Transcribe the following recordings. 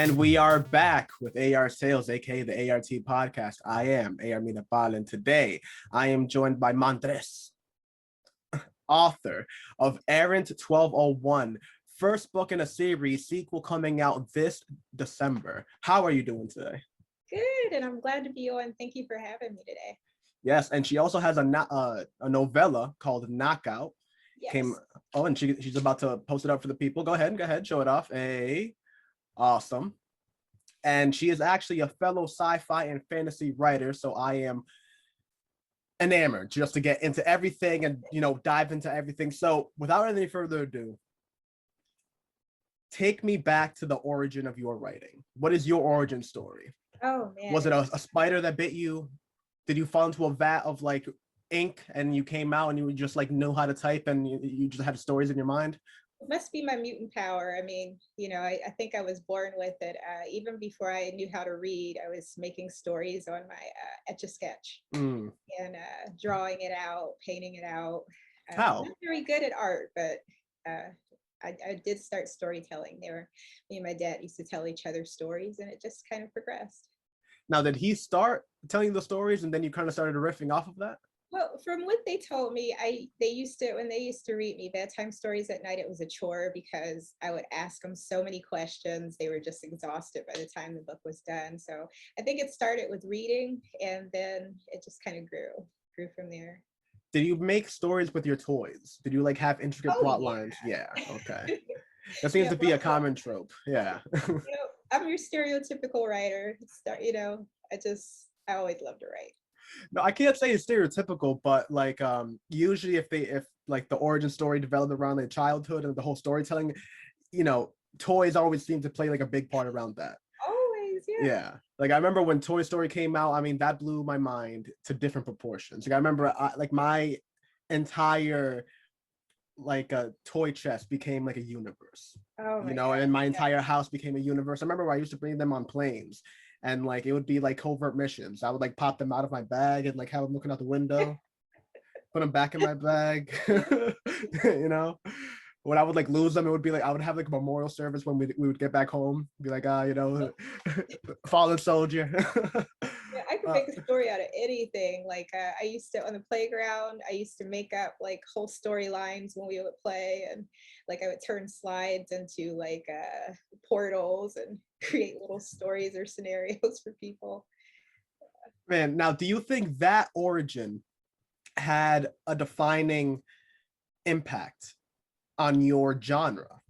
And we are back with AR Sales, aka the A.R.T podcast. I am A.R. Minapal, and today I am joined by Montrez, author of Errant 1201, first book in a series, sequel coming out this December. How are you doing today? Good, and I'm glad to be on. Thank you for having me today. Yes, and she also has a novella called Knockout. Yes. And she's about to post it up for the people. Go ahead, show it off. Awesome. And she is actually a fellow sci-fi and fantasy writer, so I am enamored just to get into everything and dive into everything. So without any further ado, take me back to the origin of your writing. What is your origin story? Oh man. Was it a spider that bit you? Did you fall into a vat of like ink and you came out and you just like know how to type and you just had stories in your mind? It must be my mutant power. I mean, I think I was born with it. Even before I knew how to read, I was making stories on my Etch-a-Sketch and drawing it out, painting it out. How? Not very good at art, but I did start storytelling. Me and my dad used to tell each other stories, and it just kind of progressed. Now, did he start telling the stories and then you kind of started riffing off of that? Well, from what they told me, when they used to read me bedtime stories at night, it was a chore because I would ask them so many questions. They were just exhausted by the time the book was done. So I think it started with reading, and then it just kind of grew from there. Did you make stories with your toys? Did you like have intricate plot lines? Yeah, okay. That seems to be a common trope. Yeah. I'm your stereotypical writer. I always loved to write. No, I can't say it's stereotypical, but like usually if like the origin story developed around their childhood and the whole storytelling, toys always seem to play like a big part around that. Always, yeah. Yeah. Like I remember when Toy Story came out, I mean, that blew my mind to different proportions. Like I remember like my entire like a toy chest became like a universe. Oh my God. And my entire house became a universe. I remember where I used to bring them on planes and like it would be like covert missions. I would like pop them out of my bag and like have them looking out the window, put them back in my bag. When I would like lose them, it would be like I would have like a memorial service when we would get back home, be like, fallen soldier. Yeah, I could make a story out of anything. Like I used to on the playground, I used to make up like whole storylines when we would play, and like I would turn slides into like portals and create little stories or scenarios for people. Man, now do you think that origin had a defining impact on your genre?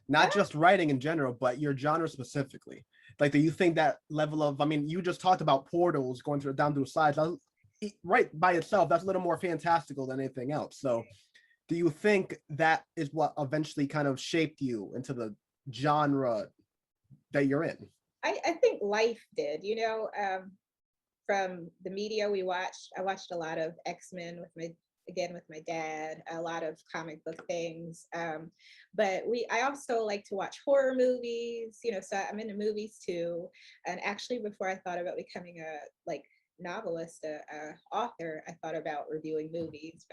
Not just writing in general, but your genre specifically. Like, do you think that level of, I mean, you just talked about portals going down through slides. Right by itself, that's a little more fantastical than anything else. So do you think that is what eventually kind of shaped you into the genre that you're in? I think life did, from the media I watched a lot of X-Men with my dad, a lot of comic book things. But I also like to watch horror movies, so I'm into movies too. And actually before I thought about becoming a novelist, a author, I thought about reviewing movies,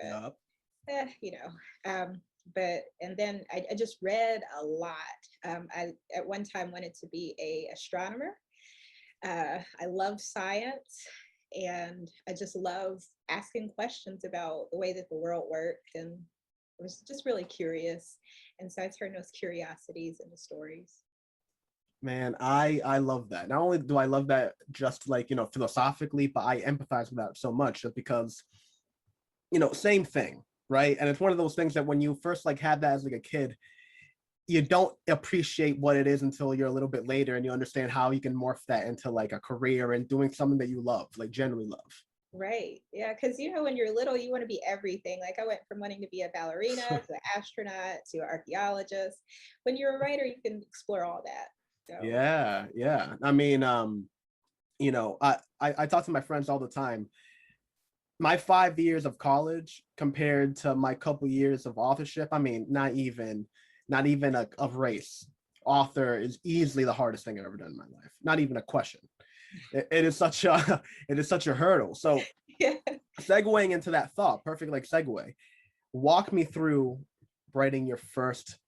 but and then I just read a lot. I at one time wanted to be a astronomer. I love science, and I just love asking questions about the way that the world worked, and I was just really curious. And so I turned those curiosities into stories. Man, I love that. Not only do I love that just like, philosophically, but I empathize with that so much just because, same thing, right? And it's one of those things that when you first like have that as like a kid, you don't appreciate what it is until you're a little bit later and you understand how you can morph that into like a career and doing something that you love, like genuinely love. Right. Yeah. Because, when you're little, you want to be everything. Like I went from wanting to be a ballerina to an astronaut to an archaeologist. When you're a writer, you can explore all that. So. Yeah. I mean, I talk to my friends all the time. My 5 years of college compared to my couple years of authorship, I mean, not even a race. Author is easily the hardest thing I've ever done in my life. Not even a question. It is such a hurdle. So segueing into that thought, perfect like segue. Walk me through writing your first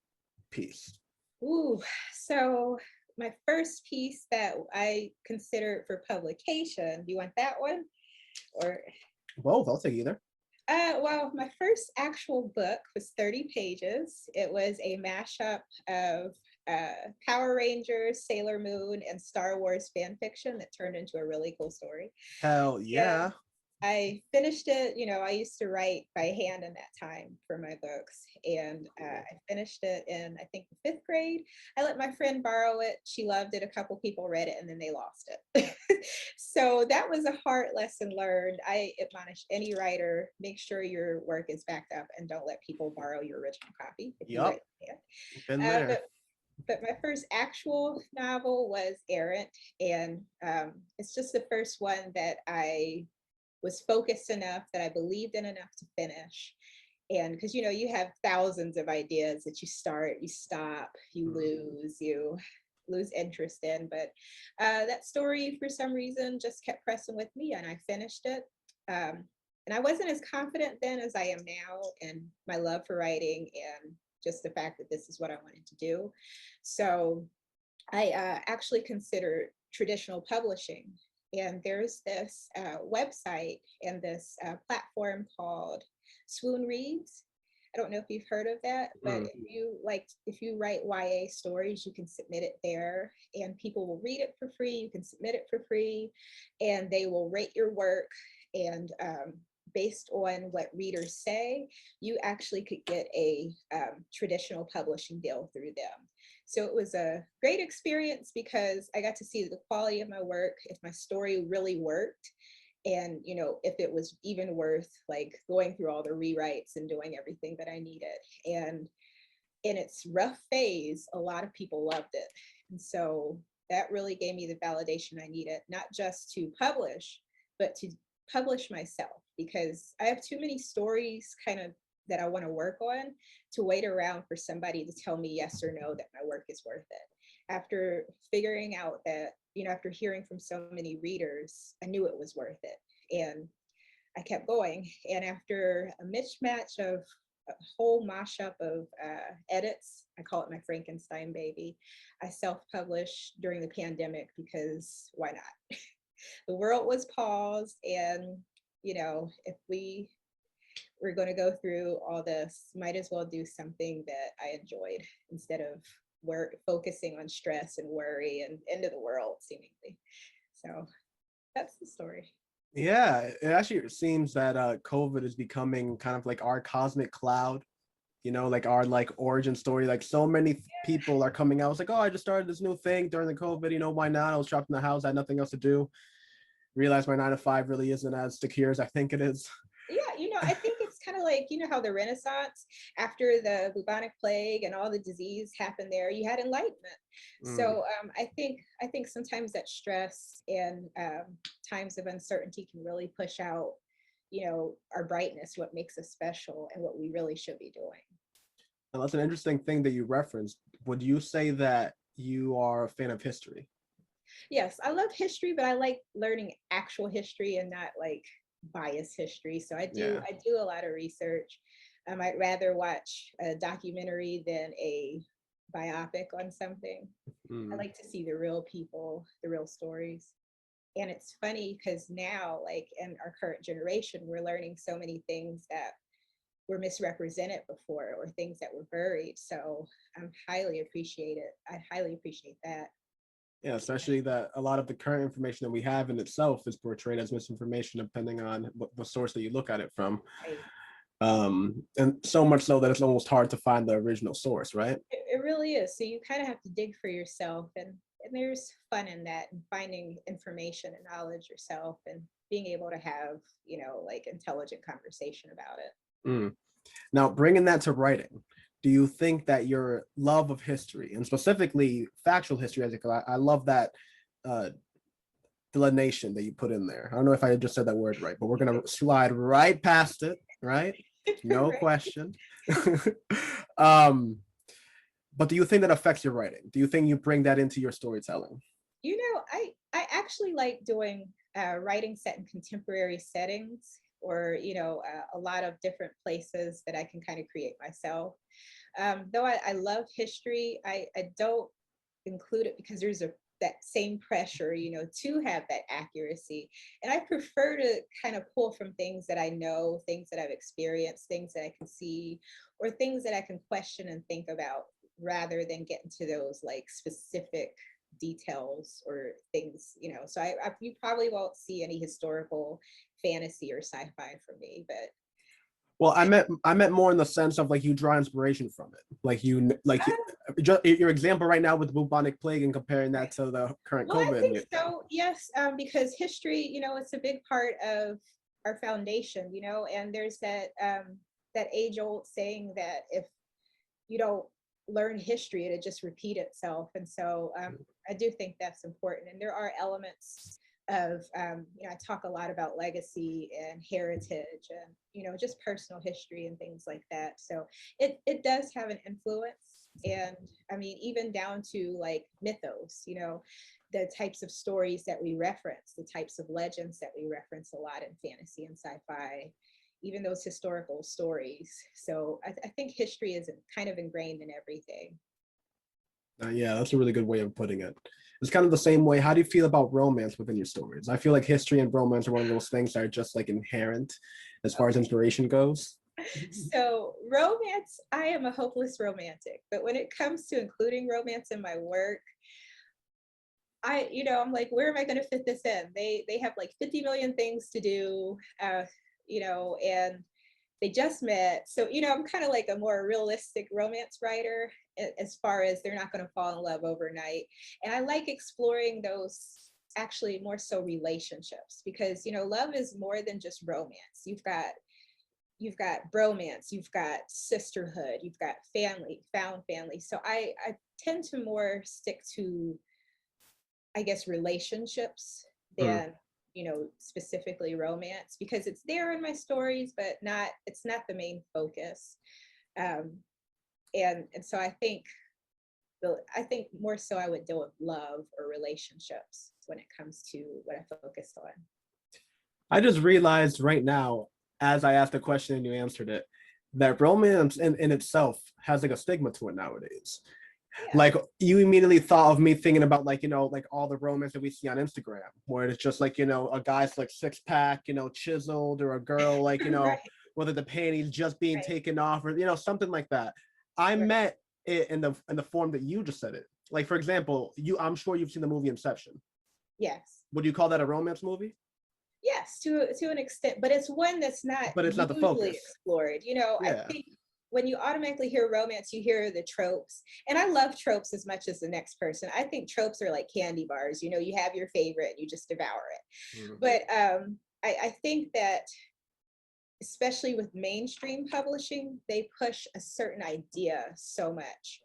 piece. Ooh, so my first piece that I considered for publication. Do you want that one? Or Both, I'll take either. well, my first actual book was 30 pages. It was a mashup of Power Rangers, Sailor Moon, and Star Wars fan fiction that turned into a really cool story. Hell And yeah. I finished it. I used to write by hand in that time for my books. And I finished it in, I think, the 5th grade. I let my friend borrow it. She loved it. A couple people read it and then they lost it. So that was a hard lesson learned. I admonish any writer, make sure your work is backed up and don't let people borrow your original copy if you write by hand. Been there. But my first actual novel was Errant. And it's just the first one that I was focused enough, that I believed in enough to finish. And because you have thousands of ideas that you start, you stop, you lose interest in, but that story for some reason just kept pressing with me and I finished it. And I wasn't as confident then as I am now in my love for writing and just the fact that this is what I wanted to do. So I actually considered traditional publishing. And there's this website and this platform called Swoon Reads. I don't know if you've heard of that, but if you write YA stories, you can submit it there and people will read it for free. You can submit it for free and they will rate your work. And based on what readers say, you actually could get a traditional publishing deal through them. So it was a great experience because I got to see the quality of my work, if my story really worked, and if it was even worth like going through all the rewrites and doing everything that I needed. And in its rough phase, a lot of people loved it. And so that really gave me the validation I needed, not just to publish, but to publish myself, because I have too many stories kind of that I want to work on to wait around for somebody to tell me yes or no that my work is worth it. After figuring out that, after hearing from so many readers, I knew it was worth it. And I kept going. And after a mismatch of a whole mashup of edits, I call it my Frankenstein baby, I self-published during the pandemic because why not? The world was paused, and if we're going to go through all this, might as well do something that I enjoyed instead of focusing on stress and worry and end of the world seemingly. So that's the story. Yeah, it actually seems that COVID is becoming kind of like our cosmic cloud, like our origin story. Like so many people are coming out. It's like, oh, I just started this new thing during the COVID, why not? I was trapped in the house, I had nothing else to do. Realized my 9 to 5 really isn't as secure as I think it is. Yeah, I think it's kind of like, how the Renaissance, after the bubonic plague and all the disease happened there, you had enlightenment. So I think sometimes that stress and times of uncertainty can really push out, our brightness, what makes us special and what we really should be doing. And that's an interesting thing that you referenced. Would you say that you are a fan of history? Yes, I love history, but I like learning actual history and not like biased history. So I do a lot of research. I'd rather watch a documentary than a biopic on something. I like to see the real people, the real stories. And it's funny because now, like in our current generation, we're learning so many things that were misrepresented before or things that were buried. So I highly appreciate that. Yeah, especially that a lot of the current information that we have in itself is portrayed as misinformation depending on what source that you look at it from. Right. And so much so that it's almost hard to find the original source, right? It really is. So you kind of have to dig for yourself, and there's fun in that, and finding information and knowledge yourself and being able to have, like intelligent conversation about it. Now, bringing that to writing, do you think that your love of history, and specifically factual history, as I love that delineation that you put in there. I don't know if I just said that word right, but we're going to slide right past it, right? No question. But do you think that affects your writing? Do you think you bring that into your storytelling? I actually like doing writing set in contemporary settings, or a lot of different places that I can kind of create myself. Though I love history, I don't include it because there's that same pressure, you know, to have that accuracy. And I prefer to kind of pull from things that I know, things that I've experienced, things that I can see, or things that I can question and think about, rather than get into those like specific details or things, you know. So you probably won't see any historical fantasy or sci-fi from me, but Well, I meant more in the sense of like you draw inspiration from it, like just your example right now with the bubonic plague and comparing that to the current well, I COVID. think so, yes, because history, you know, it's a big part of our foundation, you know, and there's that age-old saying that if you don't learn history, it'll just repeat itself. And so I do think that's important. And there are elements of, you know, I talk a lot about legacy and heritage and, you know, just personal history and things like that. So it does have an influence. And I mean, even down to like mythos, you know, the types of stories that we reference, the types of legends that we reference a lot in fantasy and sci-fi, even those historical stories. So I think history is kind of ingrained in everything. Yeah, that's a really good way of putting it. It's kind of the same way. How do you feel about romance within your stories? I feel like history and romance are one of those things that are just like inherent as far as inspiration goes. So romance, I am a hopeless romantic, but when it comes to including romance in my work, you know, I'm like, where am I going to fit this in? They have like 50 million things to do, you know, and they just met. So, you know, I'm kind of like a more realistic romance writer as far as they're not going to fall in love overnight. And I like exploring those, actually more so relationships, because, you know, love is more than just romance. You've got bromance, you've got sisterhood, you've got family, found family. So I tend to more stick to, I guess, relationships than you know, specifically romance, because it's there in my stories, but it's not the main focus. And so I think more so I would deal with love or relationships when it comes to what I focus on. I just realized right now, as I asked the question and you answered it, that romance in itself has like a stigma to it nowadays. Yeah. Like you immediately thought of me thinking about like, you know, like all the romance that we see on Instagram, where it's just like, you know, a guy's like six pack, you know, chiseled, or a girl like, you know, Right. whether the panties just being Right. taken off, or you know, something like that. I Right. met it in the form that you just said it. Like for example, I'm sure you've seen the movie Inception. Yes. Would you call that a romance movie? Yes, to an extent, but it's one that's not But it's not the usually focus. explored. You know, I Yeah. think when you automatically hear romance, you hear the tropes. And I love tropes as much as the next person. I think tropes are like candy bars. You know, you have your favorite and you just devour it. But I think that especially with mainstream publishing, they push a certain idea so much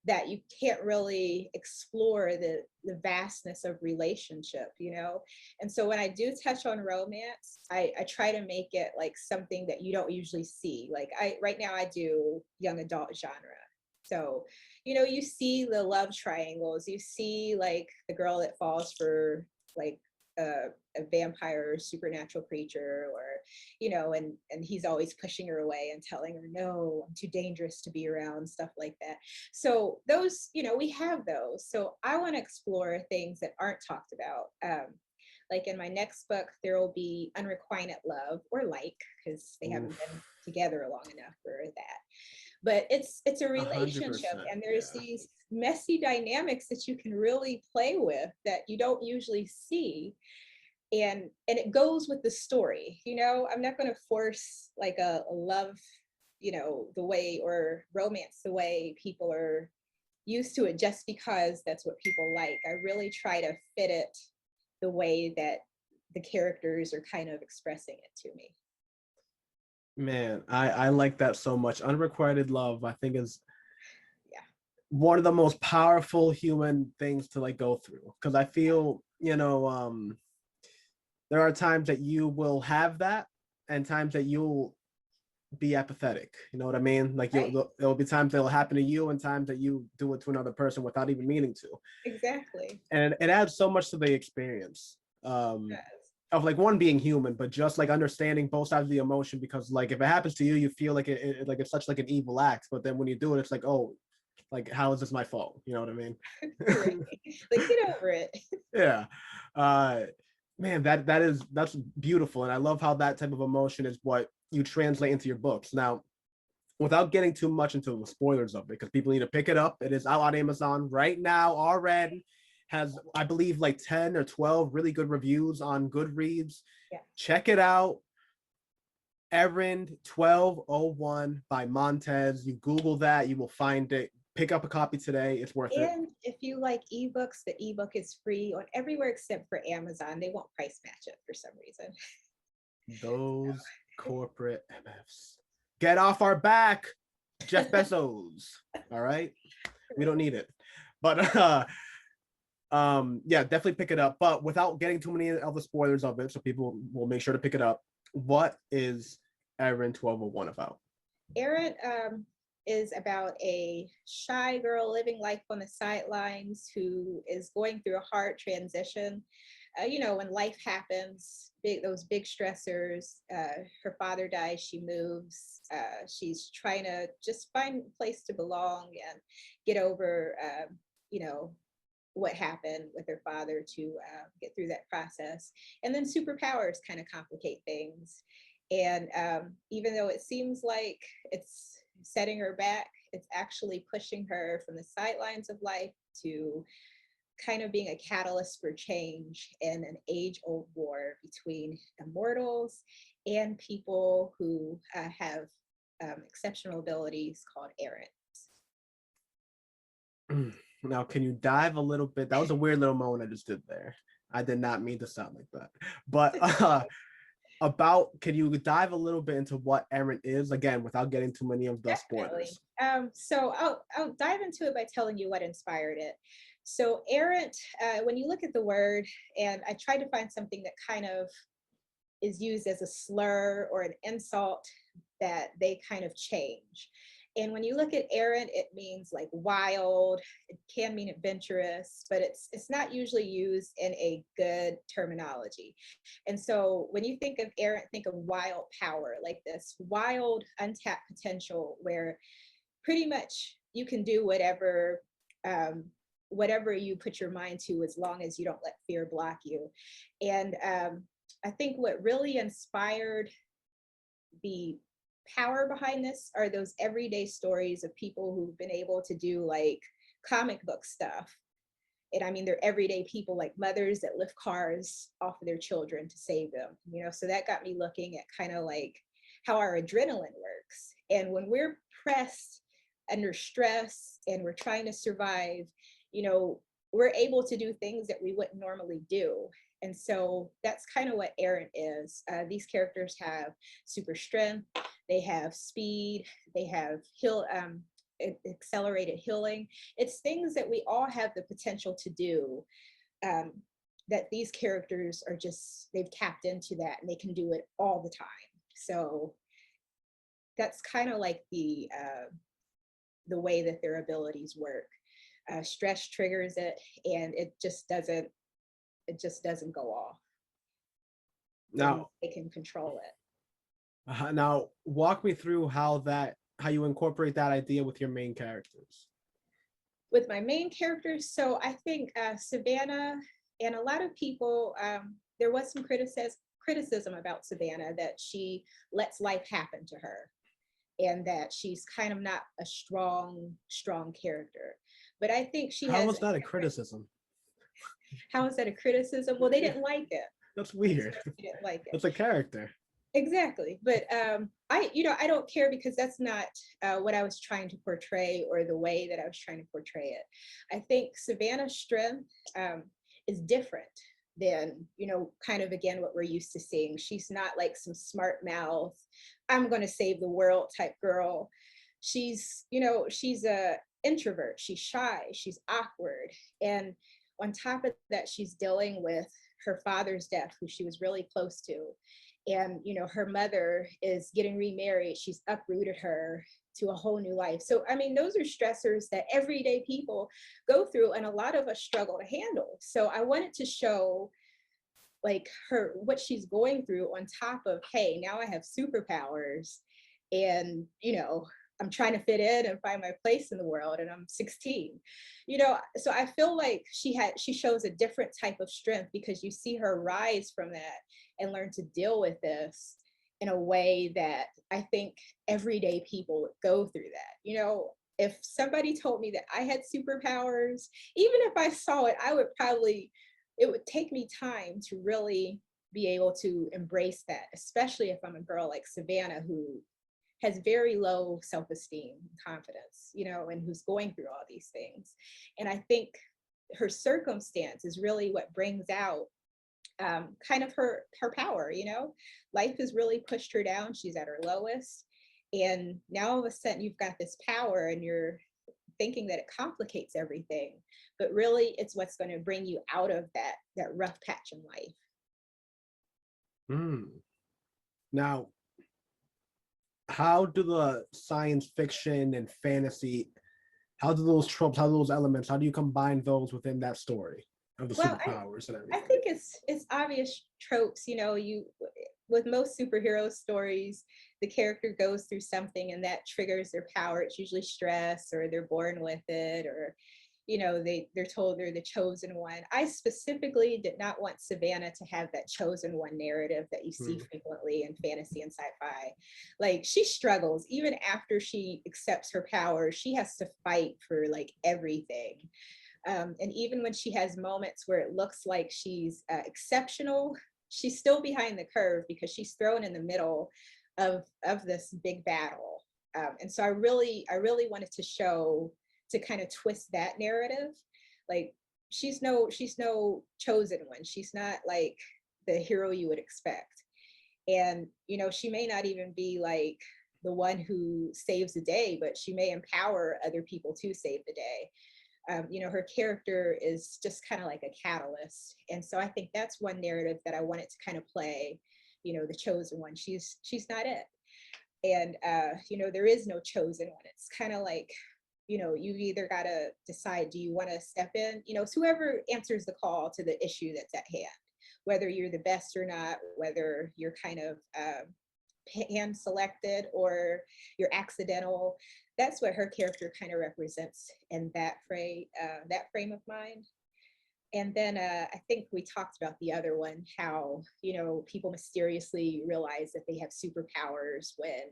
that you can't really explore the vastness of relationship, you know? And so when I do touch on romance, I try to make it like something that you don't usually see. Like right now I do young adult genre. So, you know, you see the love triangles, you see like the girl that falls for like a vampire or supernatural creature, or you know, and he's always pushing her away and telling her, no, I'm too dangerous to be around, stuff like that. So those, you know, we have those. So I want to explore things that aren't talked about. Like in my next book, there will be unrequited love, or like, because they haven't been together long enough for that. But it's a relationship, 100%, and there's yeah. these messy dynamics that you can really play with that you don't usually see. And it goes with the story, you know. I'm not going to force like a love, you know, the way, or romance the way people are used to it, just because that's what people like. I really try to fit it the way that the characters are kind of expressing it to me. Man, I like that so much. Unrequited love, I think, is Yeah. one of the most powerful human things to like go through, because I feel, you know, there are times that you will have that and times that you'll be apathetic. You know what I mean? Like Right. there'll be times that will happen to you and times that you do it to another person without even meaning to. Exactly. And it adds so much to the experience. Yes. Of like one being human, but just like understanding both sides of the emotion, because like if it happens to you, you feel like it like it's such like an evil act, but then when you do it, it's like, oh, Like, how is this my fault? You know what I mean? Right. Like, get over it. Yeah. Man, that's beautiful. And I love how that type of emotion is what you translate into your books. Now, without getting too much into the spoilers of it, because people need to pick it up. It is out on Amazon right now already. Has, I believe, like 10 or 12 really good reviews on Goodreads. Yeah. Check it out. Errand 1201 by Montrez. You Google that, you will find it. Pick up a copy today. It's worth it. And if you like ebooks, the ebook is free on everywhere except for Amazon. They won't price match it for some reason. Those corporate MFs. Get off our back, Jeff Bezos. All right. We don't need it. But yeah, definitely pick it up. But without getting too many of the spoilers of it, so people will make sure to pick it up. What is Errand 1201 about? Errant is about a shy girl living life on the sidelines who is going through a hard transition. You know, when life happens, those big stressors, her father dies, she moves, she's trying to just find a place to belong and get over, you know, what happened with her father to get through that process. And then superpowers kind of complicate things. And even though it seems like it's setting her back, it's actually pushing her from the sidelines of life to kind of being a catalyst for change in an age-old war between immortals and people who have exceptional abilities called errant. Now, can you dive a little bit? That was a weird little moment I just did there. I did not mean to sound like that. But can you dive a little bit into what errant is, again, without getting too many of the spoilers? So I'll dive into it by telling you what inspired it. So errant, when you look at the word, and I tried to find something that kind of is used as a slur or an insult that they kind of change. And when you look at errant, it means like wild, it can mean adventurous, but it's not usually used in a good terminology. And so when you think of errant, think of wild power, like this wild, untapped potential where pretty much you can do whatever whatever you put your mind to, as long as you don't let fear block you. And I think what really inspired the power behind this are those everyday stories of people who've been able to do like comic book stuff. And I mean, they're everyday people, like mothers that lift cars off of their children to save them, you know. So that got me looking at kind of like how our adrenaline works. And when we're pressed under stress and we're trying to survive, you know, we're able to do things that we wouldn't normally do. And so that's kind of what errant is. These characters have super strength, they have speed, they have accelerated healing. It's things that we all have the potential to do, that these characters are just, they've tapped into that and they can do it all the time. So that's kind of like the way that their abilities work. Stress triggers it, and it just doesn't go off. Now they can control it. Now walk me through how you incorporate that idea with your main characters. With my main characters, so I think Savannah, and a lot of people, there was some criticism about Savannah, that she lets life happen to her and that she's kind of not a strong character. But I think she How was that a criticism? How is that a criticism? Well, they didn't like it. That's weird. They didn't like it. It's a character. Exactly. But I don't care, because that's not what I was trying to portray, or the way that I was trying to portray it. I think Savannah's strength is different than, kind of, again, what we're used to seeing. She's not like some smart mouth, I'm going to save the world type girl. She's a introvert. She's shy. She's awkward. And on top of that, she's dealing with her father's death, who she was really close to. And, her mother is getting remarried. She's uprooted her to a whole new life. So, I mean, those are stressors that everyday people go through, and a lot of us struggle to handle. So I wanted to show like what she's going through, on top of, hey, now I have superpowers, and, I'm trying to fit in and find my place in the world, and I'm 16. You know, so I feel like she shows a different type of strength because you see her rise from that and learn to deal with this in a way that I think everyday people would go through that. You know, if somebody told me that I had superpowers, even if I saw it, it would take me time to really be able to embrace that, especially if I'm a girl like Savannah who has very low self-esteem, confidence, you know, and who's going through all these things. And I think her circumstance is really what brings out kind of her power, you know. Life has really pushed her down. She's at her lowest. And now all of a sudden you've got this power and you're thinking that it complicates everything. But really it's what's going to bring you out of that rough patch in life. Now, how do the science fiction and fantasy, how do those tropes, how do those elements, how do you combine those within that story of the superpowers and everything? I think it's obvious tropes, you know. With most superhero stories, the character goes through something and that triggers their power. It's usually stress, or they're born with it, or you know, they're told they're the chosen one. I specifically did not want Savannah to have that chosen one narrative that you see frequently in fantasy and sci-fi. Like, she struggles even after she accepts her power. She has to fight for like everything. And even when she has moments where it looks like she's exceptional, she's still behind the curve because she's thrown in the middle of this big battle. And so I really wanted to kind of twist that narrative. Like, she's no chosen one. She's not like the hero you would expect. And, you know, she may not even be like the one who saves the day, but she may empower other people to save the day. You know, her character is just kind of like a catalyst. And so I think that's one narrative that I wanted to kind of play, you know, the chosen one. She's not it. And, you know, there is no chosen one. It's kind of like, you know, you've either got to decide, do you want to step in? You know, it's whoever answers the call to the issue that's at hand, whether you're the best or not, whether you're kind of hand selected or you're accidental. That's what her character kind of represents in that frame of mind. And then I think we talked about the other one, how, you know, people mysteriously realize that they have superpowers when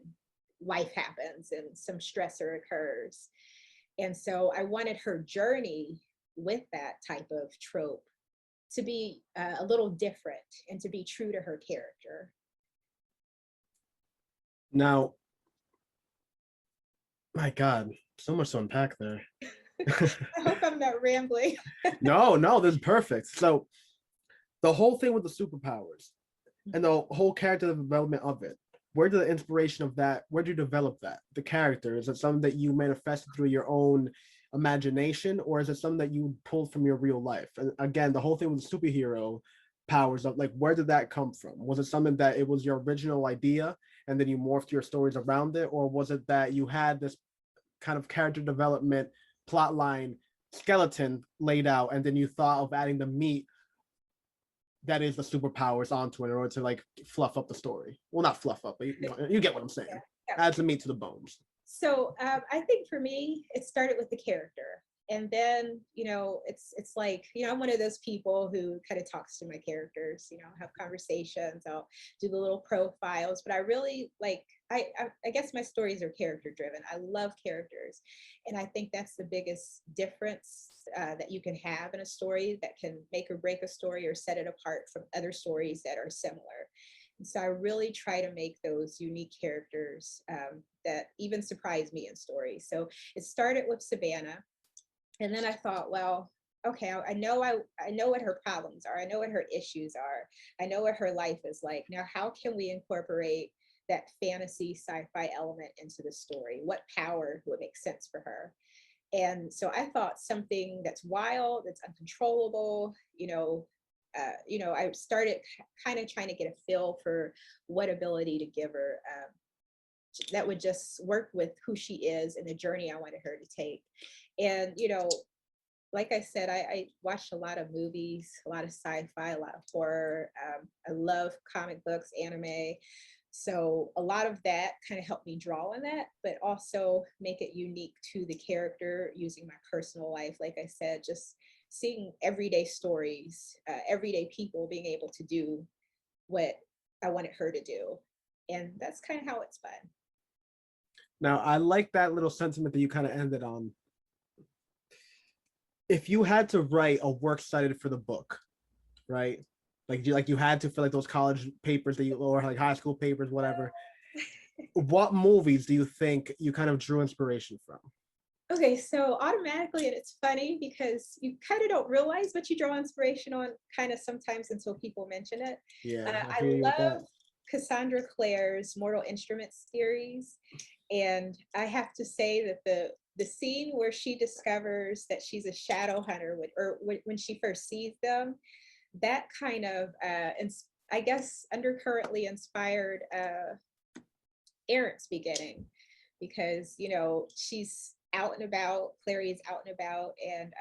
life happens and some stressor occurs. And so I wanted her journey with that type of trope to be a little different and to be true to her character. Now, my God, so much to unpack there. I hope I'm not rambling. No, this is perfect. So the whole thing with the superpowers and the whole character development of it, where did the inspiration of that, where did you develop that? The character, is it something that you manifested through your own imagination, or is it something that you pulled from your real life? And again, the whole thing with the superhero powers, of like, where did that come from? Was it something that it was your original idea and then you morphed your stories around it, or was it that you had this kind of character development plot line skeleton laid out and then you thought of adding the meat that is the superpowers onto it in order to like fluff up the story? Well, not fluff up, but you get what I'm saying. Yeah. Add some meat to the bones. So I think for me, it started with the character. And then, you know, it's like, you know, I'm one of those people who kind of talks to my characters, you know, have conversations, I'll do the little profiles, but I really like, I guess my stories are character driven. I love characters. And I think that's the biggest difference that you can have in a story that can make or break a story or set it apart from other stories that are similar. And so I really try to make those unique characters that even surprise me in stories. So it started with Savannah. And then I thought, well, okay, I know what her problems are. I know what her issues are. I know what her life is like. Now, how can we incorporate that fantasy sci-fi element into the story? What power would make sense for her? And so I thought something that's wild, that's uncontrollable, I started kind of trying to get a feel for what ability to give her that would just work with who she is and the journey I wanted her to take. And, you know, like I said, I watched a lot of movies, a lot of sci-fi, a lot of horror. I love comic books, anime. So a lot of that kind of helped me draw on that, but also make it unique to the character using my personal life. Like I said, just seeing everyday stories, everyday people being able to do what I wanted her to do. And that's kind of how it's been. Now, I like that little sentiment that you kind of ended on. If you had to write a works cited for the book, right? Like you had to for like those college papers that you, or like high school papers, whatever. What movies do you think you kind of drew inspiration from? Okay, so automatically, and it's funny because you kind of don't realize what you draw inspiration on kind of sometimes until people mention it. Yeah, I I hear you with love that. Cassandra Clare's Mortal Instruments series. And I have to say that the scene where she discovers that she's a shadow hunter when she first sees them, that kind of, I guess, undercurrently inspired Errant's beginning, because she's out and about, Clary is out and about, and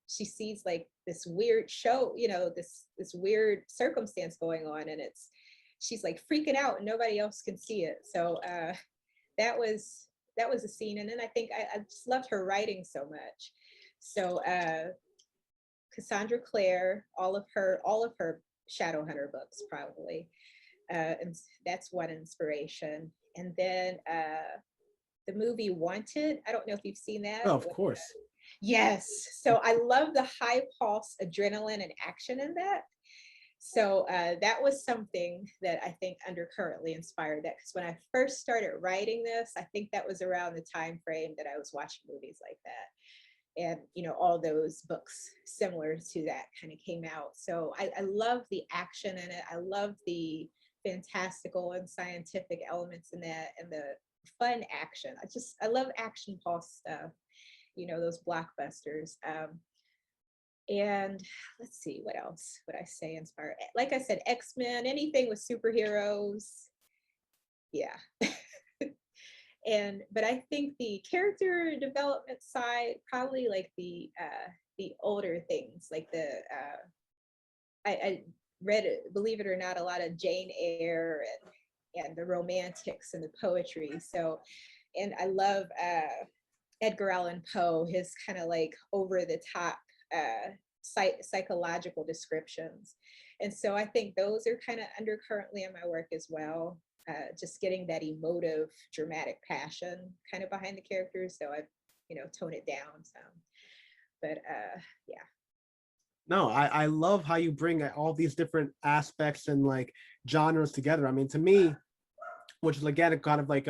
she sees like this weird show, this weird circumstance going on, and she's like freaking out and nobody else can see it. So that was a scene. And then I think I just loved her writing so much. So Cassandra Clare, all of her Shadowhunter books probably, and that's one inspiration. And then the movie Wanted. I don't know if you've seen that. Oh, of course. Yes. So I love the high pulse adrenaline and action in that. So that was something that I think undercurrently inspired that, because when I first started writing this, I think that was around the time frame that I was watching movies like that. And, all those books similar to that kind of came out. So I love the action in it. I love the fantastical and scientific elements in that, and the fun action. I love action pulse stuff, those blockbusters. And let's see, what else would I say inspired? Like I said, X-Men, anything with superheroes. Yeah. But I think the character development side, probably like the older things, like I read, believe it or not, a lot of Jane Eyre and the romantics and the poetry. So, and I love Edgar Allan Poe, his kind of like over the top psychological descriptions. And so I think those are kind of undercurrently in my work as well. Just getting that emotive, dramatic passion kind of behind the characters. So I've, toned it down some. But yeah. No, I love how you bring all these different aspects and like genres together. I mean, to me, which is again kind of like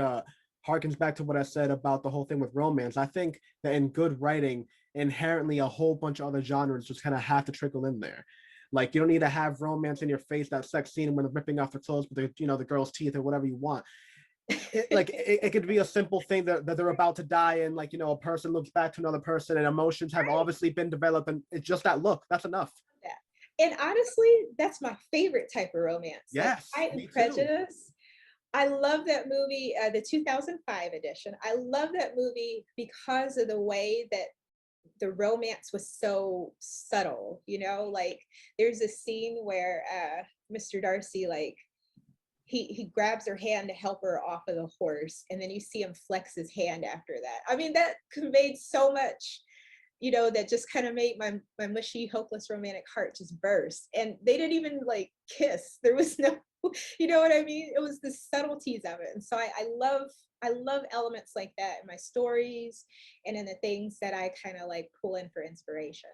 harkens back to what I said about the whole thing with romance. I think that in good writing, inherently a whole bunch of other genres just kind of have to trickle in there. Like you don't need to have romance in your face, that sex scene when they're ripping off their clothes with the girl's teeth or whatever you want. It could be a simple thing that they're about to die and like a person looks back to another person and emotions have obviously been developed and it's just that look. That's enough. Yeah. And honestly, that's my favorite type of romance. Yes, like Pride and Prejudice. I love that movie, the 2005 edition. I love that movie because of the way that the romance was so subtle, like there's a scene where Mr. Darcy, like he grabs her hand to help her off of the horse, and then you see him flex his hand after that. I mean, that conveyed so much, that just kind of made my mushy, hopeless romantic heart just burst. And they didn't even like kiss. There was no, you know what I mean? It was the subtleties of it. And so I love elements like that in my stories and in the things that I kind of like pull in for inspiration.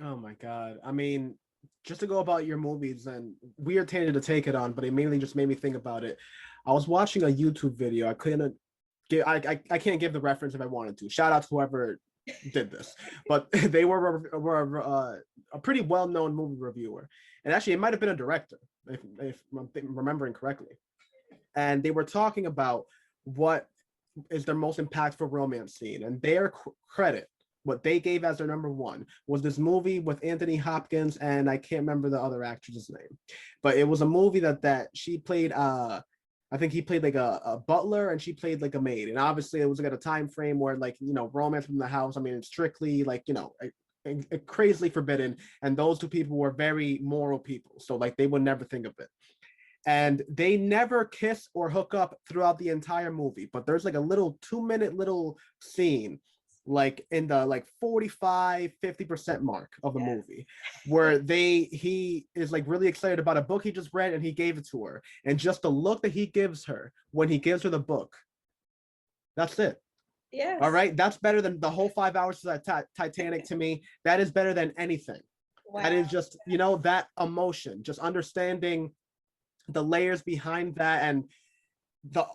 Oh my God. I mean, just to go about your movies, and weird tangent to take it on, but it mainly just made me think about it. I was watching a YouTube video. I can't give the reference if I wanted to. Shout out to whoever did this, but they were a pretty well-known movie reviewer, and actually it might have been a director if I'm remembering correctly. And they were talking about what is their most impactful romance scene, and their credit, what they gave as their number one, was this movie with Anthony Hopkins, and I can't remember the other actress's name, but it was a movie that she played. I think he played like a butler and she played like a maid, and obviously it was like at a time frame where like romance from the house. I mean, it's strictly like crazily forbidden, and those two people were very moral people, so like they would never think of it. and they never kiss or hook up throughout the entire movie, but there's like a little 2-minute little scene like in the like 45-50% mark of the movie where he is like really excited about a book he just read and he gave it to her, and just the look that he gives her when he gives her the book, that's it. Yes. All right, that's better than the whole 5 hours of that Titanic to me. That is better than anything. Wow. That is just, you know, that emotion, just understanding the layers behind that, and the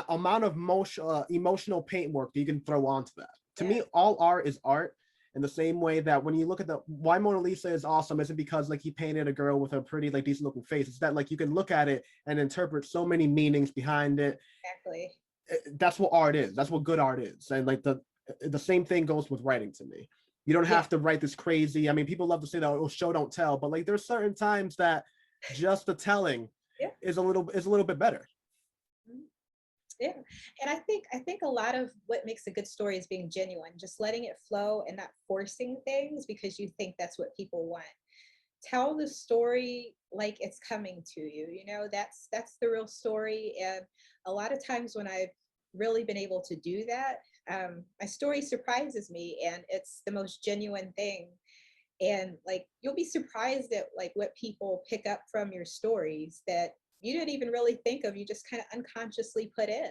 amount of emotional paint work that you can throw onto that. To me, all art is art, in the same way that when you look at the why Mona Lisa is awesome isn't because like he painted a girl with a pretty like decent looking face. It's that like you can look at it and interpret so many meanings behind it. Exactly. That's what art is. That's what good art is. And like the same thing goes with writing to me. You don't have to write this crazy. I mean, people love to say that, oh, show don't tell, but like there's certain times that just the telling is a little bit better. Yeah, and I think a lot of what makes a good story is being genuine, just letting it flow and not forcing things because you think that's what people want. Tell the story like it's coming to you. You know, that's the real story. And a lot of times when I've really been able to do that, my story surprises me, and it's the most genuine thing. And like you'll be surprised at like what people pick up from your stories that you didn't even really think of, you just kind of unconsciously put in,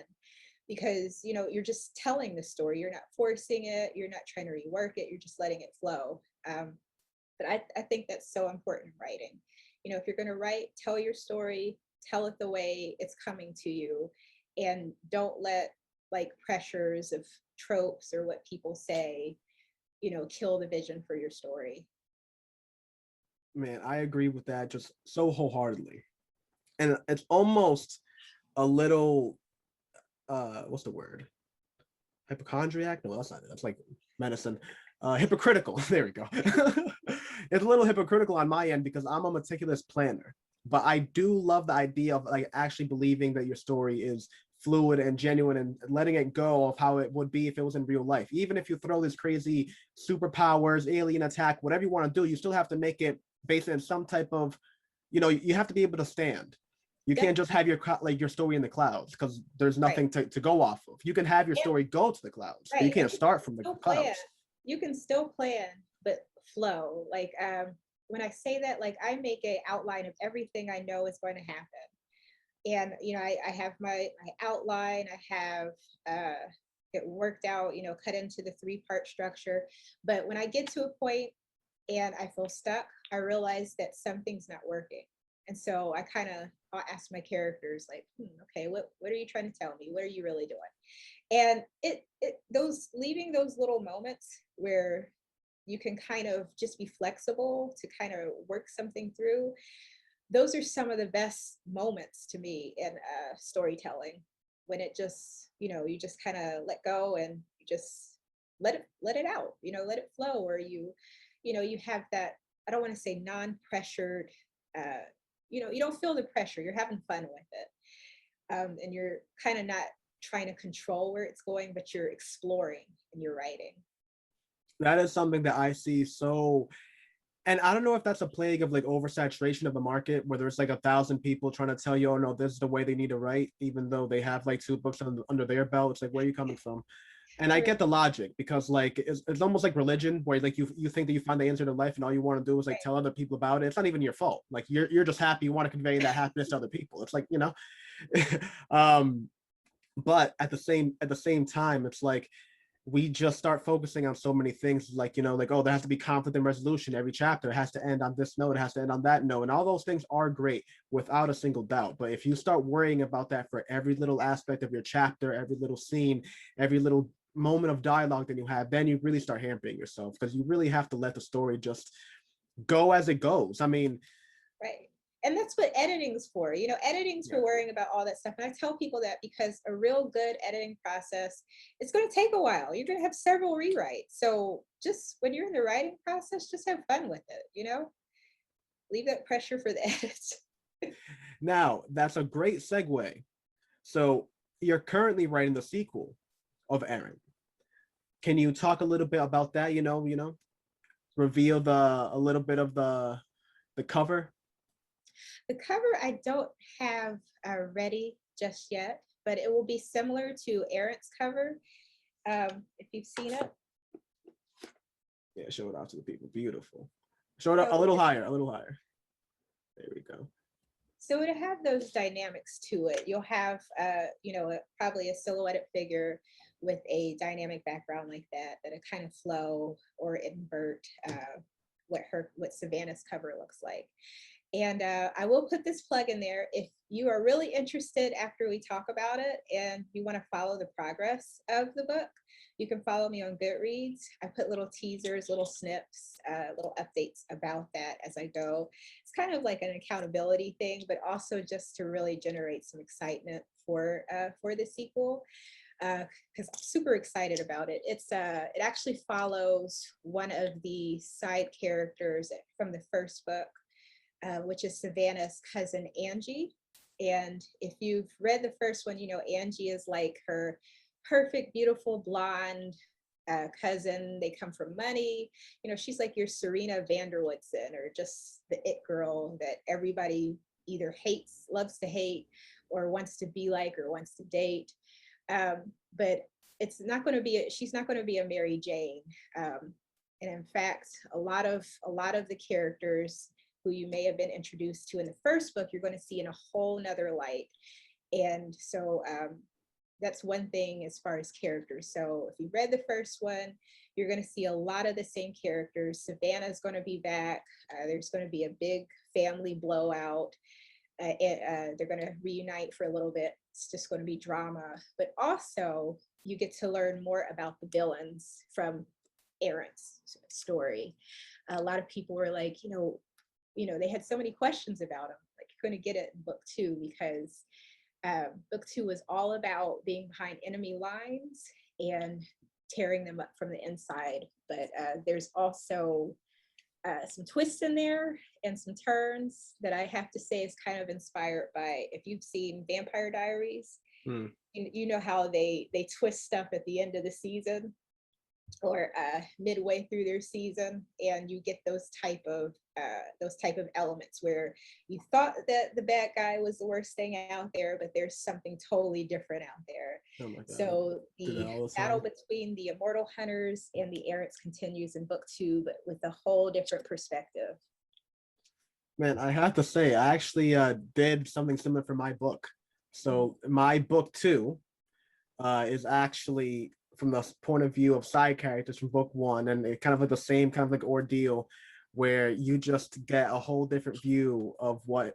because you know you're just telling the story, you're not forcing it, you're not trying to rework it, you're just letting it flow. But I think that's so important in writing. You know, if you're going to write, tell your story, tell it the way it's coming to you, and don't let like pressures of tropes or what people say, you know, kill the vision for your story. Man, I agree with that just so wholeheartedly. And it's almost a little what's the word? Hypochondriac? No, that's not it. That's like medicine. Hypocritical. There we go. It's a little hypocritical on my end because I'm a meticulous planner. But I do love the idea of like actually believing that your story is fluid and genuine and letting it go of how it would be if it was in real life. Even if you throw this crazy superpowers, alien attack, whatever you want to do, you still have to make it based on some type of, you know, you have to be able to stand. You can't just have your story in the clouds because there's nothing to go off of. You can have your story go to the clouds, but you can't start from the clouds. You can still plan, but flow. Like when I say that, like I make an outline of everything I know is going to happen. And you know, I have my outline, I have it worked out, you know, cut into the 3-part structure. But when I get to a point and I feel stuck, I realize that something's not working. And so I'll ask my characters like, okay, what are you trying to tell me? What are you really doing? And those leaving those little moments where you can kind of just be flexible to kind of work something through. Those are some of the best moments to me in storytelling, when it just, you know, you just kind of let go and you just let it out, you know, let it flow, or you know, you have that, I don't want to say non-pressured, you know, you don't feel the pressure, you're having fun with it. And you're kind of not trying to control where it's going, but you're exploring in your writing. That is something that I see so, and I don't know if that's a plague of like oversaturation of the market where there's like 1,000 people trying to tell you, oh no, this is the way they need to write, even though they have like 2 books under their belt. It's like, where are you coming from? And I get the logic because like it's almost like religion where like you think that you find the answer to life and all you want to do is like tell other people about it. It's not even your fault. Like you're just happy, you want to convey that happiness to other people. It's like, you know. But at the same time, it's like we just start focusing on so many things, like, you know, like, oh, there has to be conflict and resolution. Every chapter has to end on this note, it has to end on that note. And all those things are great without a single doubt. But if you start worrying about that for every little aspect of your chapter, every little scene, every little moment of dialogue that you have, then you really start hampering yourself, because you really have to let the story just go as it goes. I mean, right. And that's what editing's for. You know, editing's for worrying about all that stuff. And I tell people that because a real good editing process, it's going to take a while. You're going to have several rewrites. So just when you're in the writing process, just have fun with it, you know? Leave that pressure for the edits. Now, that's a great segue. So you're currently writing the sequel of ERRANT. Can you talk a little bit about that? You know, reveal a little bit of the cover. The cover I don't have ready just yet, but it will be similar to Errant's cover. If you've seen it. Yeah, show it off to the people. Beautiful. Show it up a So little higher, a little higher. There we go. So it'll have those dynamics to it. You'll have, probably a silhouetted figure with a dynamic background like that, that it kind of flow or invert what Savannah's cover looks like. And I will put this plug in there. If you are really interested after we talk about it and you want to follow the progress of the book, you can follow me on Goodreads. I put little teasers, little snips, little updates about that as I go. It's kind of like an accountability thing, but also just to really generate some excitement for the sequel. Because I'm super excited about it. It actually follows one of the side characters from the first book, which is Savannah's cousin Angie. And if you've read the first one, Angie is like her perfect, beautiful blonde cousin. They come from money. She's like your Serena Vanderwoodson, or just the it girl that everybody either loves to hate, or wants to be like, or wants to date. But she's not going to be a Mary Jane. And in fact, a lot of the characters who you may have been introduced to in the first book, you're going to see in a whole nother light. And so that's one thing as far as characters. So if you read the first one, you're going to see a lot of the same characters. Savannah's going to be back. There's going to be a big family blowout. They're going to reunite for a little bit. It's just going to be drama. But also, you get to learn more about the villains from A.R.T.'s story. A lot of people were like, they had so many questions about him. Like, you're going to get it in book 2, because book 2 is all about being behind enemy lines and tearing them up from the inside. But there's also some twists in there and some turns that I have to say is kind of inspired by, if you've seen Vampire Diaries, you know how they twist stuff at the end of the season or midway through their season, and you get those type of elements where you thought that the bad guy was the worst thing out there, but there's something totally different out there. Oh my God. So the battle between the immortal hunters and the errants continues in book 2, but with a whole different perspective. Man, I have to say, I actually did something similar for my book. So my book 2 is actually from the point of view of side characters from book 1, and it kind of like the same kind of like ordeal where you just get a whole different view of what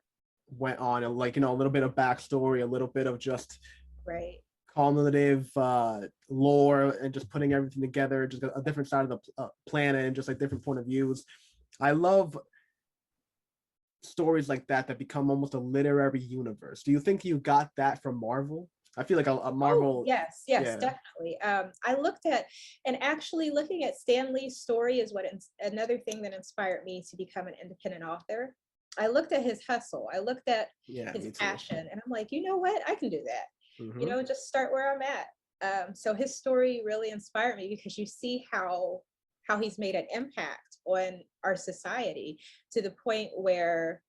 went on, and like, a little bit of backstory, a little bit of just cumulative lore, and just putting everything together, just a different side of the planet, and just like different point of views. I love stories like that become almost a literary universe. Do you think you got that from Marvel? I feel like a Marvel. Oh, yes, definitely. I looked at, and actually looking at Stan Lee's story is another thing that inspired me to become an independent author. I looked at his hustle. I looked at his passion, and I'm like, you know what? I can do that. Mm-hmm. Just start where I'm at. So his story really inspired me, because you see how he's made an impact on our society, to the point where,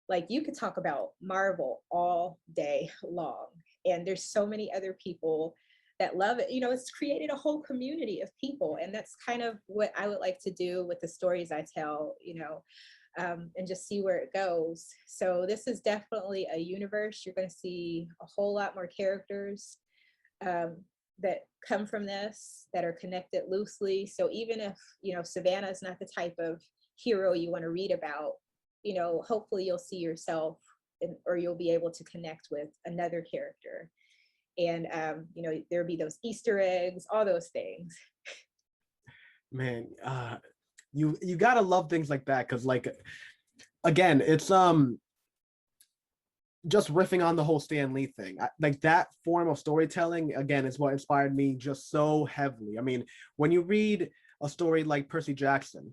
like, you could talk about Marvel all day long. And there's so many other people that love it. It's created a whole community of people. And that's kind of what I would like to do with the stories I tell, and just see where it goes. So this is definitely a universe. You're going to see a whole lot more characters that come from this, that are connected loosely. So even if, Savannah is not the type of hero you want to read about, hopefully you'll see yourself, or you'll be able to connect with another character. And, there'll be those Easter eggs, all those things. Man, you gotta love things like that, because, like, again, it's just riffing on the whole Stan Lee thing. Like, that form of storytelling, again, is what inspired me just so heavily. I mean, when you read a story like Percy Jackson,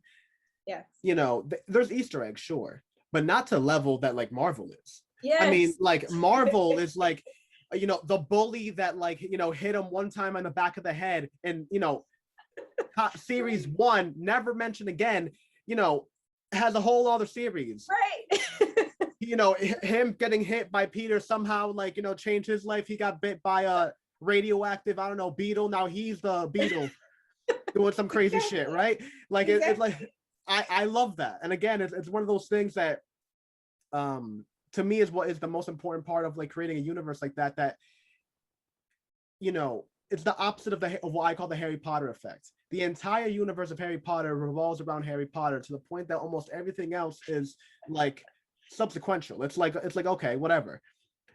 there's Easter eggs, sure, but not to level that like Marvel is. Yes. I mean, like, Marvel is like, the bully that, like, hit him one time on the back of the head, and series 1, never mentioned again, has a whole other series. Right. you know, him getting hit by Peter somehow, like, you know, changed his life. He got bit by a radioactive, I don't know, beetle. Now he's the beetle doing some crazy shit, right? Like it's like I love that. And again, it's one of those things that to me is what is the most important part of like creating a universe like that, that, you know, it's the opposite of what I call the Harry Potter effect. The entire universe of Harry Potter revolves around Harry Potter to the point that almost everything else is like subsequential. It's like okay, whatever.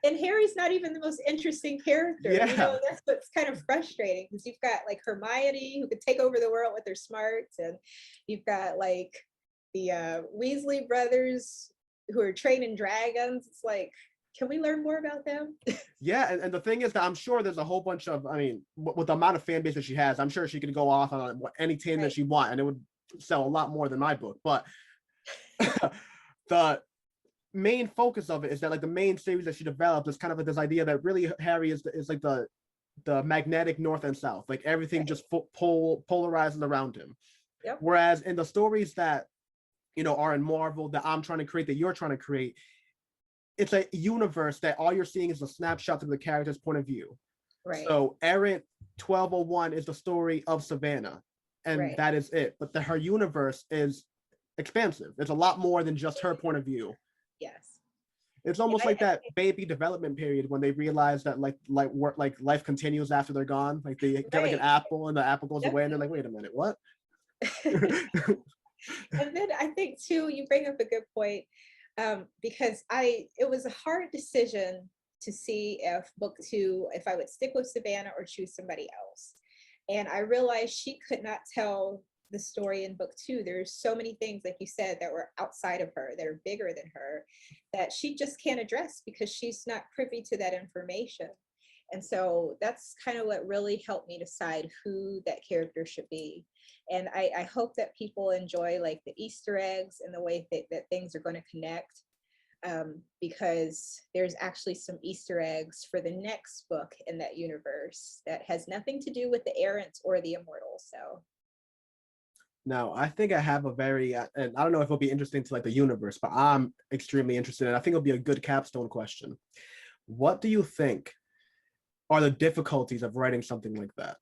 And Harry's not even the most interesting character. Yeah. You know, that's what's kind of frustrating, because you've got like Hermione, who could take over the world with her smarts, and you've got like the Weasley brothers who are training dragons. It's like, can we learn more about them? Yeah, and the thing is that I'm sure there's a whole bunch of, I mean, with the amount of fan base that she has, I'm sure she could go off on any team that she wants, and it would sell a lot more than my book. But the main focus of it is that like the main series that she developed is kind of like this idea that really Harry is like the magnetic north and south, like everything just polarizes around him. Yep. Whereas in the stories that, you know, are in Marvel, that I'm trying to create, that you're trying to create, it's a universe that all you're seeing is a snapshot of the character's point of view. Right. So Errant 1201 is the story of Savannah, and that is it. But her universe is expansive. It's a lot more than just her point of view. Yes. It's almost like that baby development period when they realize that like life continues after they're gone. Like they get like an apple and the apple goes away and they're like, wait a minute, what? And then I think too, you bring up a good point, because it was a hard decision to see if book 2, if I would stick with Savannah or choose somebody else. And I realized she could not tell the story in book 2. There's so many things, like you said, that were outside of her, that are bigger than her, that she just can't address because she's not privy to that information. And so that's kind of what really helped me decide who that character should be. And I hope that people enjoy like the Easter eggs and the way that things are going to connect, because there's actually some Easter eggs for the next book in that universe that has nothing to do with the Errant or the Immortals. So now, I think I have a very, and I don't know if it'll be interesting to like the universe, but I'm extremely interested, and I think it'll be a good capstone question. What do you think are the difficulties of writing something like that?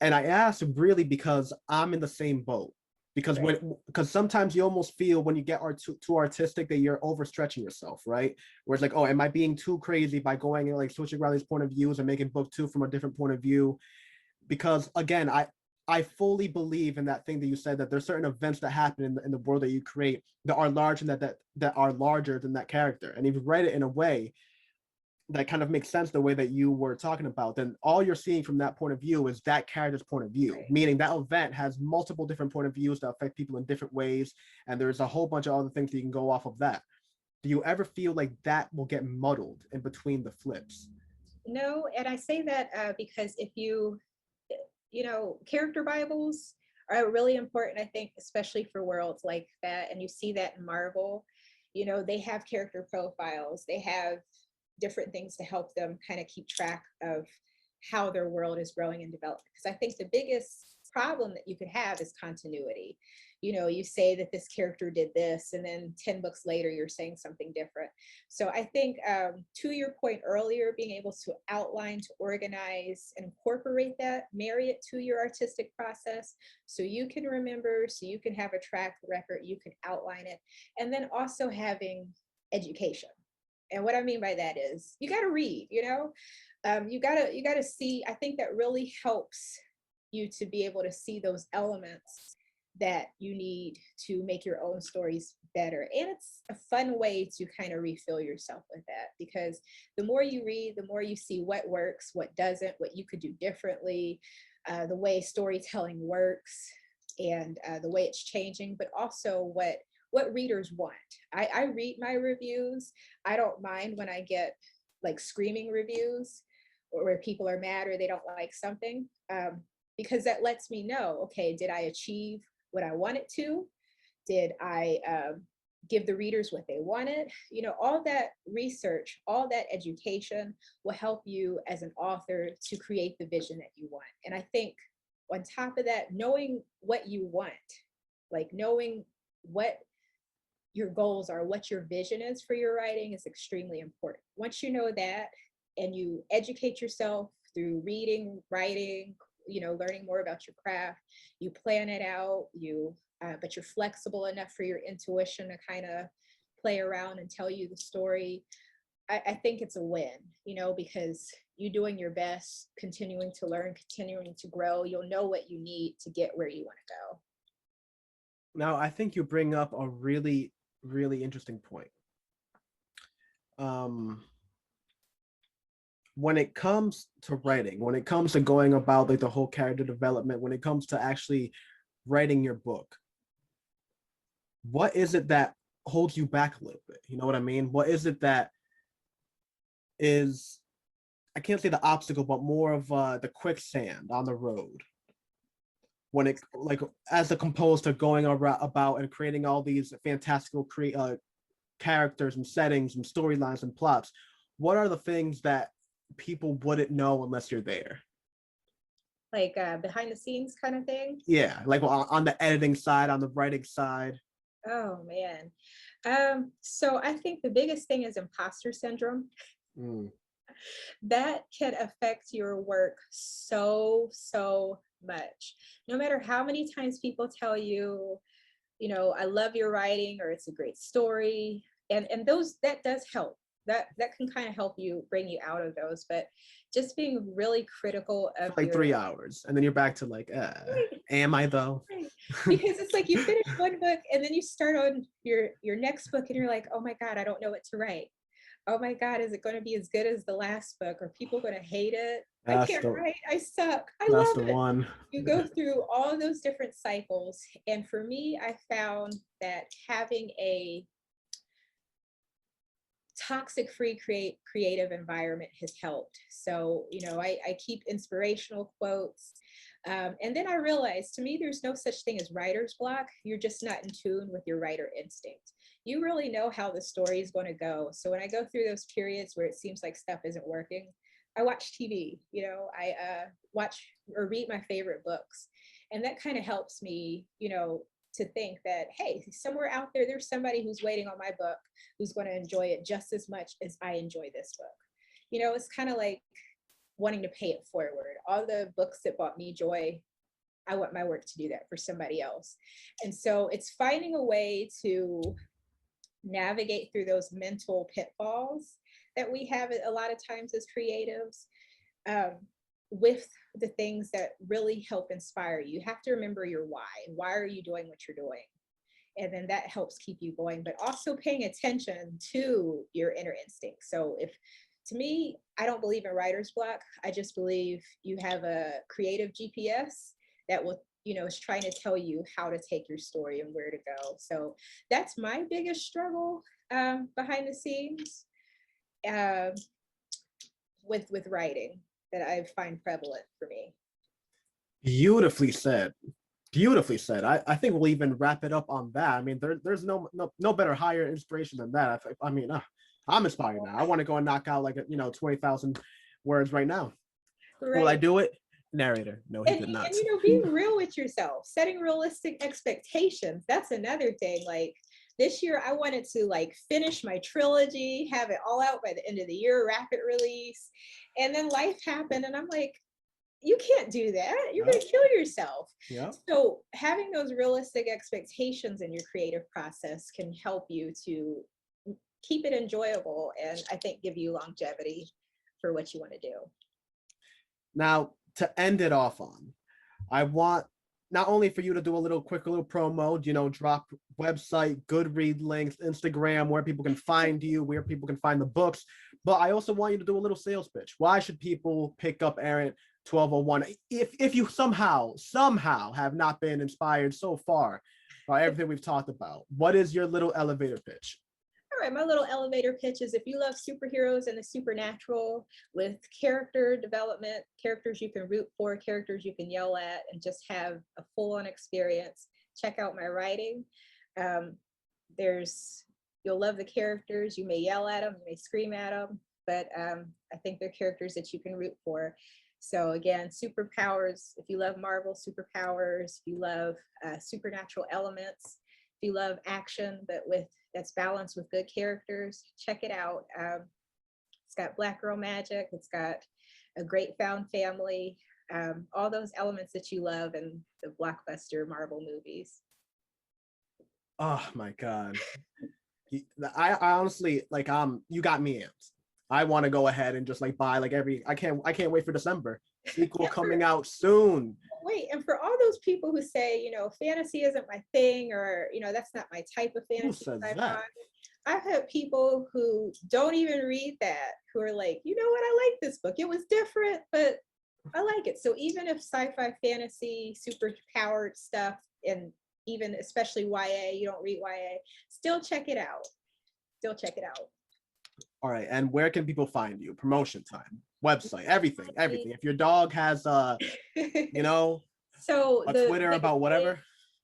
And I ask really because I'm in the same boat. Because because sometimes you almost feel when you get too artistic that you're overstretching yourself, right? Where it's like, oh, am I being too crazy by going and like switching around these point of views and making book 2 from a different point of view? Because again, I fully believe in that thing that you said, that there's certain events that happen in the world that you create that are large and that are larger than that character. And if you write it in a way that kind of makes sense the way that you were talking about, then all you're seeing from that point of view is that character's point of view, meaning that event has multiple different point of views that affect people in different ways. And there's a whole bunch of other things that you can go off of that. Do you ever feel like that will get muddled in between the flips? No, and I say that because if you know, character Bibles are really important, I think, especially for worlds like that. And you see that in Marvel, you know, they have character profiles, they have different things to help them kind of keep track of how their world is growing and developing. Because I think the biggest problem that you could have is continuity. You know, you say that this character did this, and then 10 books later, you're saying something different. So I think to your point earlier, being able to outline, to organize, and incorporate that, marry it to your artistic process so you can remember, so you can have a track record, you can outline it, and then also having education. And what I mean by that is you got to read, you know, you gotta see. I think that really helps you to be able to see those elements that you need to make your own stories better. And it's a fun way to kind of refill yourself with that, because the more you read, the more you see what works, what doesn't, what you could do differently, the way storytelling works, and the way it's changing, but also what readers want. I read my reviews. I don't mind when I get like screaming reviews or where people are mad or they don't like something, because that lets me know, okay, did I achieve what I wanted to? Did I give the readers what they wanted? You know, all that research, all that education will help you as an author to create the vision that you want. And I think on top of that, knowing what you want, like knowing what your goals are, what your vision is for your writing is extremely important. Once you know that and you educate yourself through reading, writing, learning more about your craft, you plan it out, but you're flexible enough for your intuition to kind of play around and tell you the story. I think it's a win, because you doing your best, continuing to learn, continuing to grow, you'll know what you need to get where you want to go. Now, I think you bring up a really, really interesting point. When it comes to writing, when it comes to going about like the whole character development, when it comes to actually writing your book, what is it that holds you back a little bit? You know what I mean? What is it that is, I can't say the obstacle, but more of the quicksand on the road? When it, like, as a composer going about and creating all these fantastical characters and settings and storylines and plots, what are the things that people wouldn't know unless you're there? Like behind the scenes kind of thing? Yeah, like on the editing side, on the writing side. Oh man. So I think the biggest thing is imposter syndrome. That can affect your work so much. No matter how many times people tell you, I love your writing, or it's a great story, and that does help. That can kind of help you, bring you out of those. But just being really critical of like 3 hours, and then you're back to like, am I though? Right. Because it's like you finish one book and then you start on your next book and you're like, oh my God, I don't know what to write. Oh my God, is it going to be as good as the last book? Are people going to hate it? I can't write. I suck. I love it. One. You go through all those different cycles. And for me, I found that having a toxic free creative environment has helped. So, I keep inspirational quotes. And then I realized, to me, there's no such thing as writer's block. You're just not in tune with your writer instinct. You really know how the story is going to go. So when I go through those periods where it seems like stuff isn't working, I watch TV, I watch or read my favorite books. And that kind of helps me, to think that, hey, somewhere out there, there's somebody who's waiting on my book, who's going to enjoy it just as much as I enjoy this book. It's kind of like wanting to pay it forward. All the books that brought me joy, I want my work to do that for somebody else. And so it's finding a way to navigate through those mental pitfalls that we have a lot of times as creatives, with the things that really help inspire you. You have to remember your why. Why are you doing what you're doing? And then that helps keep you going, but also paying attention to your inner instinct. So to me, I don't believe in writer's block. I just believe you have a creative GPS that will, is trying to tell you how to take your story and where to go. So that's my biggest struggle behind the scenes with writing, that I find prevalent for me. Beautifully said. Beautifully said. I think we'll even wrap it up on that. I mean, there's no better higher inspiration than that. I mean, I'm inspired now. I want to go and knock out like 20,000 words right now. Right. Will I do it? Narrator. No, he did not. And being real with yourself, setting realistic expectations. That's another thing. Like this year, I wanted to finish my trilogy, have it all out by the end of the year, rapid release. And then life happened, and I'm like, you can't do that. You're going to kill yourself. Yeah. So having those realistic expectations in your creative process can help you to keep it enjoyable, and I think give you longevity for what you want to do. Now, to end it off on, I want not only for you to do a quick little promo, drop website, Goodread links, Instagram, where people can find you, where people can find the books, but I also want you to do a little sales pitch. Why should people pick up ERRANT 1201 if you somehow have not been inspired so far by everything we've talked about? What is your little elevator pitch? All right, my little elevator pitch is, if you love superheroes and the supernatural with character development, characters you can root for, characters you can yell at, and just have a full-on experience, check out my writing. You'll love the characters. You may yell at them, you may scream at them, but I think they're characters that you can root for. So again, superpowers, if you love Marvel superpowers, if you love supernatural elements, if you love action, but with that's balanced with good characters. Check it out. It's got Black girl magic. It's got a great found family. All those elements that you love in the blockbuster Marvel movies. Oh my God. I honestly like you got me amped. I want to go ahead and just like buy like I can't wait for December. Sequel coming out soon. Wait, and for all those people who say, you know, fantasy isn't my thing, or, you know, that's not my type of fantasy. Who says that? I've had people who don't even read that who are like, you know what, I like this book. It was different, but I like it. So even if sci-fi, fantasy, super powered stuff, and even especially YA, you don't read YA, still check it out. Still check it out. All right, and where can people find you? Promotion time, website, everything. If your dog has you know, so a Twitter about whatever.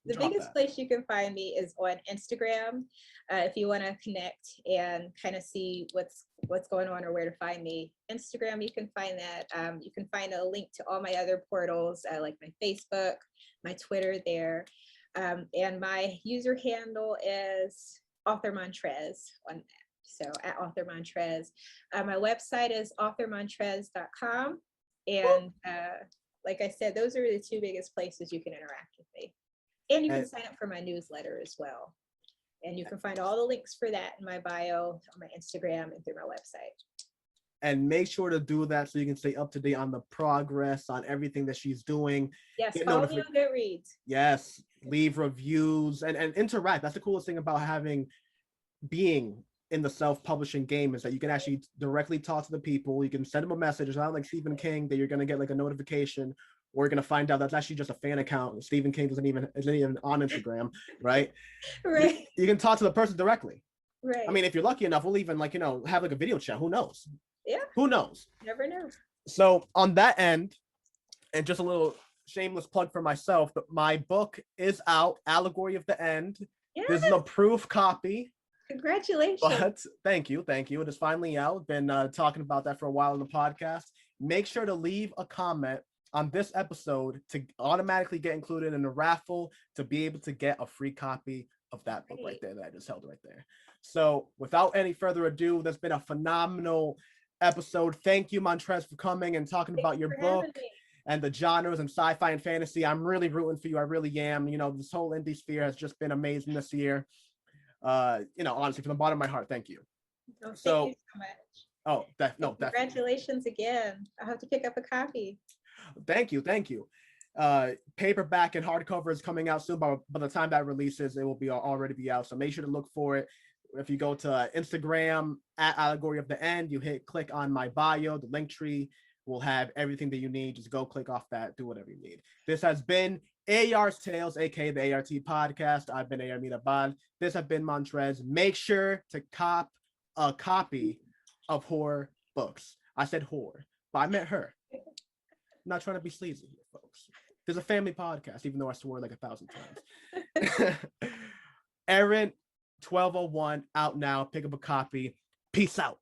The biggest place you can find me is on Instagram. If you want to connect and kind of see what's going on or where to find me, Instagram, you can find that. You can find a link to all my other portals, like my Facebook, my Twitter there. And my user handle is author Montrez on that. So at author Montrez. My website is authormontrez.com. And like I said, those are the two biggest places you can interact with me. And you can sign up for my newsletter as well. And you can find all the links for that in my bio, on my Instagram, and through my website. And make sure to do that so you can stay up to date on the progress, on everything that she's doing. Yes, follow me on Goodreads. Yes, leave reviews and interact. That's the coolest thing about being in the self-publishing game, is that you can actually directly talk to the people. You can send them a message. It's not like Stephen King that you're going to get like a notification, or you're going to find out that's actually just a fan account. Stephen King isn't even on Instagram, right? Right. You can talk to the person directly. Right. I mean, if you're lucky enough, we'll even like, you know, have like a video chat. Who knows? Yeah. Who knows? Never know. So on that end, and just a little shameless plug for myself, but my book is out, Allegory of the End. Yes. This is a proof copy. Congratulations. But thank you. It is finally out. Been talking about that for a while in the podcast. Make sure to leave a comment on this episode to automatically get included in the raffle to be able to get a free copy of that book right there that I just held right there. So without any further ado, that's been a phenomenal episode. Thank you, Montrez, for coming and talking about your book and the genres and sci-fi and fantasy. I'm really rooting for you. I really am. You know, this whole indie sphere has just been amazing this year. You know, honestly, from the bottom of my heart, thank you. Oh, thank you so much. Congratulations again. I'll have to pick up a copy. Thank you. Paperback and hardcover is coming out soon, but by the time that releases, it will be already be out. So make sure to look for it. If you go to Instagram at Allegory of the End, you click on my bio, the link tree will have everything that you need. Just go click off that, do whatever you need. This has been A.R.'s Tales, aka the A.R.T podcast. I've been A.R. Mirabal. This has been Montrez. Make sure to cop a copy of horror books. I said whore, but I meant her. I'm not trying to be sleazy here, folks. There's a family podcast, even though I swore like 1,000 times. Errant 1201 out now. Pick up a copy. Peace out.